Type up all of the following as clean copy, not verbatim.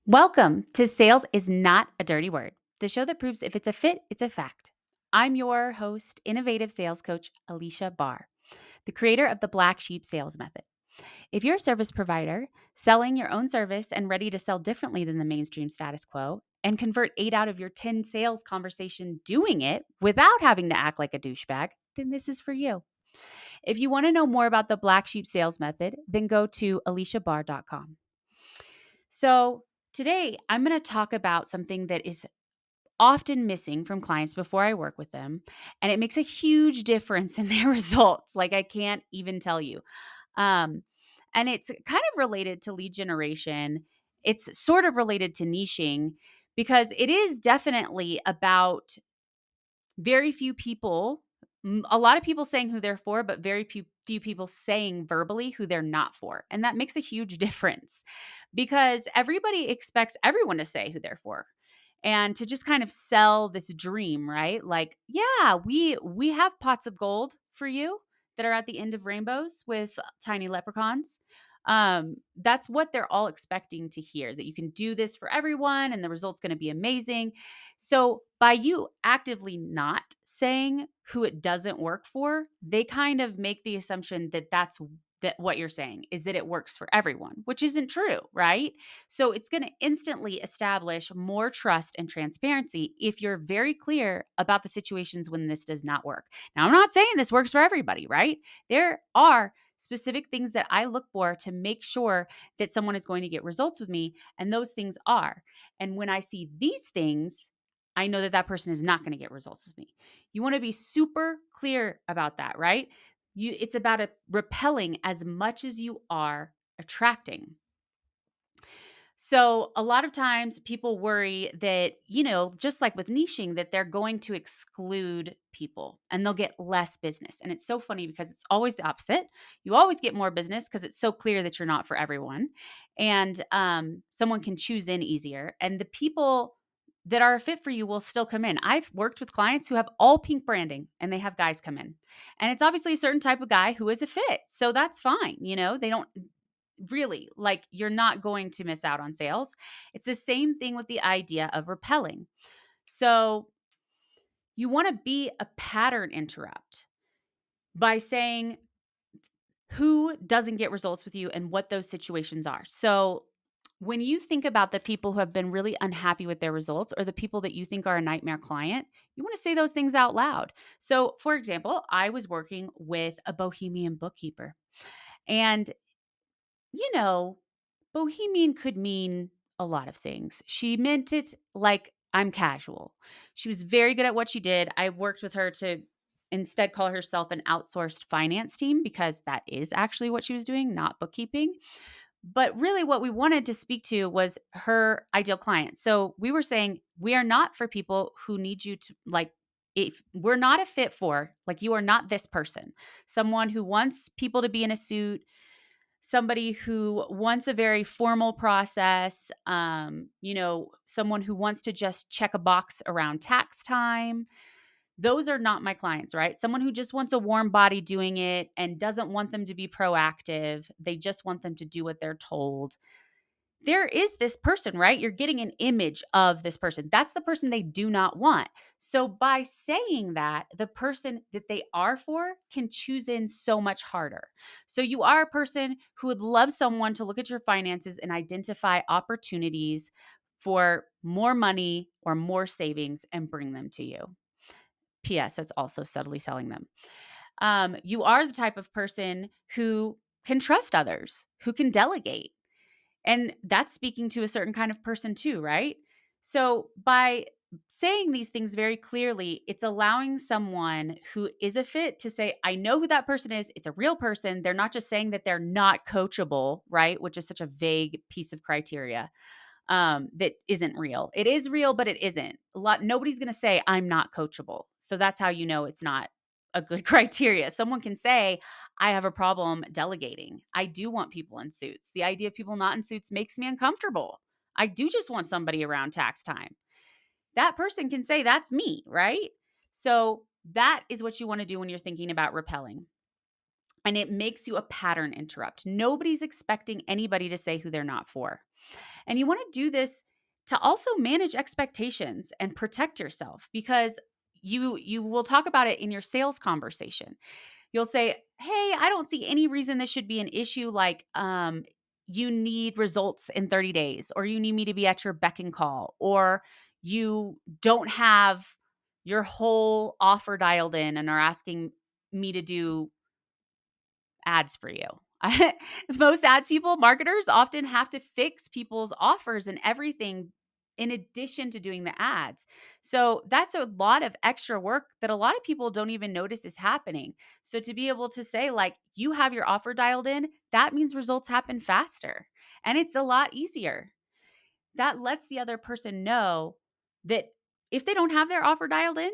Welcome to Sales is Not a Dirty Word, the show that proves if it's a fit, it's a fact. I'm your host, innovative sales coach, Aleasha Bahr, the creator of the Black Sheep Sales Method. If you're a service provider selling your own service and ready to sell differently than the mainstream status quo and convert 8 out of your 10 sales conversation doing it without having to act like a douchebag, then this is for you. If you want to know more about the Black Sheep Sales Method, then go to aleashabar.com. So, today I'm going to talk about something that is often missing from clients before I work with them, and it makes a huge difference in their results. Like, I can't even tell you. Um, and it's kind of related to lead generation. It's sort of related to niching because it is definitely about very few people, a lot of people saying who they're for, but very few people saying verbally who they're not for. And that makes a huge difference because everybody expects everyone to say who they're for and to just kind of sell this dream, right? Like, yeah, we have pots of gold for you that are at the end of rainbows with tiny leprechauns. That's what they're all expecting to hear, that you can do this for everyone and the result's going to be amazing. So by you actively not saying who it doesn't work for, they kind of make the assumption that that what you're saying is that it works for everyone, which isn't true, right? So it's going to instantly establish more trust and transparency if you're very clear about the situations when this does not work. Now, I'm not saying this works for everybody, right? There are specific things that I look for to make sure that someone is going to get results with me, and those things are. And when I see these things, I know that that person is not going to get results with me. You want to be super clear about that, right? It's about repelling as much as you are attracting. So, a lot of times people worry that, just like with niching, that they're going to exclude people and they'll get less business. And it's so funny because it's always the opposite. You always get more business because it's so clear that you're not for everyone. And someone can choose in easier. And the people that are a fit for you will still come in. I've worked with clients who have all pink branding and they have guys come in. And it's obviously a certain type of guy who is a fit. So that's fine. They don't really, like, you're not going to miss out on sales. It's the same thing with the idea of repelling. So you want to be a pattern interrupt by saying who doesn't get results with you and what those situations are. So when you think about the people who have been really unhappy with their results or the people that you think are a nightmare client, you want to say those things out loud. So, for example, I was working with a bohemian bookkeeper, and you know, bohemian could mean a lot of things. She meant it like I'm casual. She was very good at what she did. I worked with her to instead call herself an outsourced finance team because that is actually what she was doing, not bookkeeping. But really, what we wanted to speak to was her ideal client. So we were saying, we are not for people who need you to, like, if we're not a fit for, like, you are not this person, someone who wants people to be in a suit, somebody who wants a very formal process, someone who wants to just check a box around tax time. Those are not my clients, right? Someone who just wants a warm body doing it and doesn't want them to be proactive. They just want them to do what they're told. There is this person, right? You're getting an image of this person. That's the person they do not want. So by saying that, the person that they are for can choose in so much harder. So you are a person who would love someone to look at your finances and identify opportunities for more money or more savings and bring them to you. P.S. That's also subtly selling them. You are the type of person who can trust others, who can delegate, and that's speaking to a certain kind of person too, right? So by saying these things very clearly, it's allowing someone who is a fit to say, I know who that person is. It's a real person. They're not just saying that they're not coachable, right? Which is such a vague piece of criteria that isn't real. It is real, but it isn't. Nobody's going to say, I'm not coachable. So that's how you know it's not a good criteria. Someone can say, I have a problem delegating. I do want people in suits. The idea of people not in suits makes me uncomfortable. I do just want somebody around tax time. That person can say, that's me, right? So that is what you want to do when you're thinking about repelling. And it makes you a pattern interrupt. Nobody's expecting anybody to say who they're not for. And you want to do this to also manage expectations and protect yourself, because you will talk about it in your sales conversation. You'll say, "Hey, I don't see any reason this should be an issue, like you need results in 30 days, or you need me to be at your beck and call, or you don't have your whole offer dialed in and are asking me to do ads for you." Most ads people, marketers often have to fix people's offers and everything in addition to doing the ads. So that's a lot of extra work that a lot of people don't even notice is happening. So to be able to say, like, you have your offer dialed in, that means results happen faster and it's a lot easier. That lets the other person know that if they don't have their offer dialed in,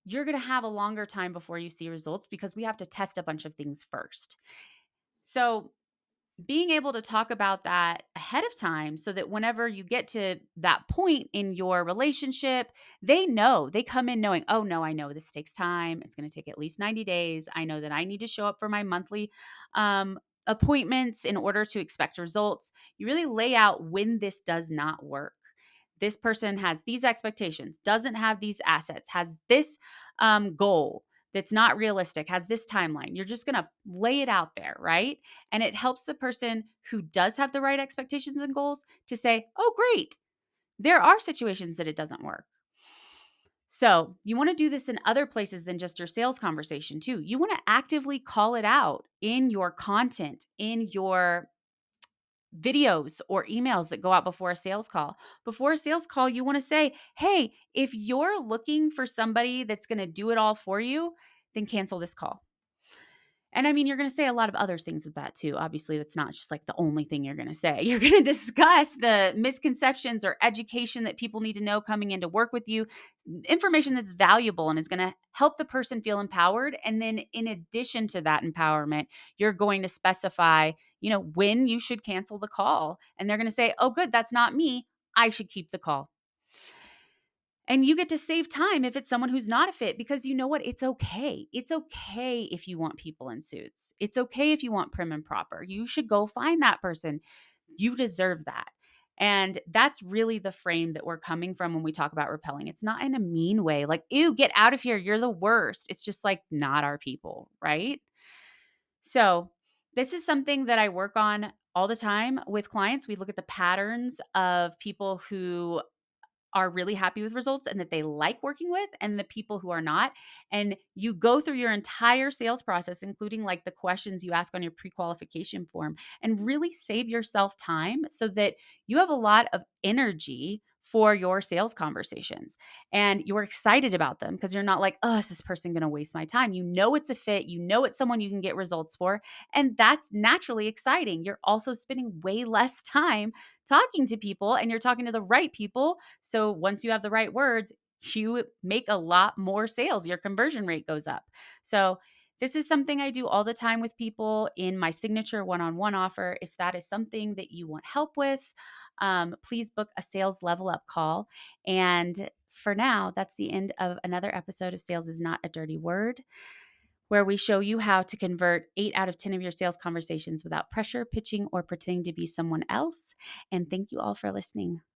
you're going to have a longer time before you see results, because we have to test a bunch of things first. So being able to talk about that ahead of time, so that whenever you get to that point in your relationship, they know, they come in knowing, oh no, I know this takes time. It's going to take at least 90 days. I know that I need to show up for my monthly appointments in order to expect results. You really lay out when this does not work. This person has these expectations, doesn't have these assets, has this goal that's not realistic, has this timeline. You're just going to lay it out there, right? And it helps the person who does have the right expectations and goals to say, oh, great, there are situations that it doesn't work. So you want to do this in other places than just your sales conversation too. You want to actively call it out in your content, in your videos or emails that go out before a sales call. Before a sales call, you want to say, hey, if you're looking for somebody that's going to do it all for you, then cancel this call. And I mean, you're going to say a lot of other things with that too. Obviously, that's not just like the only thing you're going to say. You're going to discuss the misconceptions or education that people need to know coming in to work with you, information that's valuable and is going to help the person feel empowered. And then in addition to that empowerment, you're going to specify, when you should cancel the call. And they're going to say, oh, good, that's not me. I should keep the call. And you get to save time if it's someone who's not a fit, because you know what? It's okay. It's okay if you want people in suits. It's okay if you want prim and proper. You should go find that person. You deserve that. And that's really the frame that we're coming from when we talk about repelling. It's not in a mean way, like, ew, get out of here. You're the worst. It's just like, not our people, right? So this is something that I work on all the time with clients. We look at the patterns of people who are really happy with results and that they like working with, and the people who are not. And you go through your entire sales process, including like the questions you ask on your pre-qualification form, and really save yourself time so that you have a lot of energy for your sales conversations and you're excited about them, because you're not like, oh, is this person going to waste my time? You know it's a fit. You know it's someone you can get results for. And that's naturally exciting. You're also spending way less time talking to people, and you're talking to the right people. So once you have the right words, you make a lot more sales. Your conversion rate goes up. So this is something I do all the time with people in my signature one-on-one offer. If that is something that you want help with, please book a sales level up call. And for now, that's the end of another episode of Sales is Not a Dirty Word, where we show you how to convert 8 out of 10 of your sales conversations without pressure, pitching, or pretending to be someone else. And thank you all for listening.